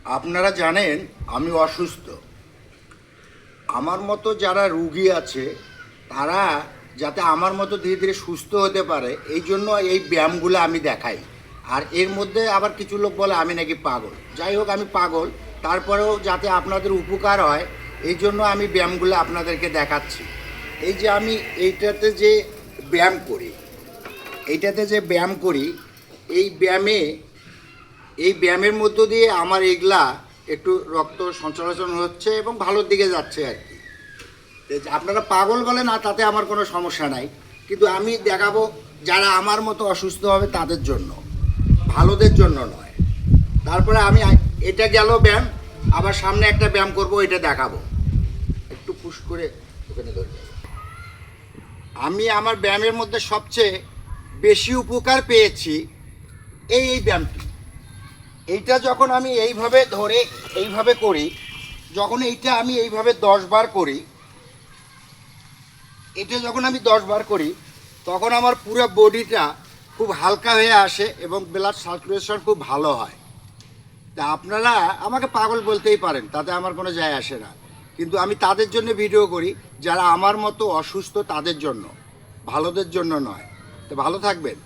আপনারা জানেন আমি অসুস্থ। আমার মতো যারা রুগী আছে তারা যাতে আমার মতো ধীরে ধীরে সুস্থ হতে পারে এই জন্য এই ব্যায়ামগুলো আমি দেখাই। আর এর মধ্যে আবার কিছু লোক বলে আমি নাকি পাগল। যাই হোক, আমি পাগল, তারপরেও যাতে আপনাদের উপকার হয় এই জন্য আমি ব্যায়ামগুলো আপনাদেরকে দেখাচ্ছি। এই যে আমি এইটাতে যে ব্যায়াম করি, এই ব্যায়ামের মধ্য দিয়ে আমার এগুলা একটু রক্ত সঞ্চালন হচ্ছে এবং ভালোর দিকে যাচ্ছে আর কি। আপনারা পাগল বলে না, তাতে আমার কোনো সমস্যা নাই, কিন্তু আমি দেখাবো যারা আমার মতো অসুস্থ হবে তাদের জন্য, ভালোদের জন্য নয়। তারপরে আমি এটা গেল ব্যায়াম, আবার সামনে একটা ব্যায়াম করব, এটা দেখাবো। একটু পুশ করে ওখানে ধরবে। আমি আমার ব্যায়ামের মধ্যে সবচেয়ে বেশি উপকার পেয়েছি এই ব্যায়ামটি। এইটা যখন আমি এইভাবে ধরে এইভাবে করি, যখন এইটা আমি এইভাবে 10 বার করি, এটা যখন আমি 10 বার করি তখন আমার পুরো বডিটা খুব হালকা হয়ে আসে এবং ব্লাড সার্কুলেশন খুব ভালো হয়। তা আপনারা আমাকে পাগল বলতেই পারেন, তাতে আমার কোনো যায় আসে না, কিন্তু আমি তাদের জন্য ভিডিও করি যারা আমার মতো অসুস্থ, তাদের জন্য, ভালোদের জন্য নয়। তো ভালো থাকবেন।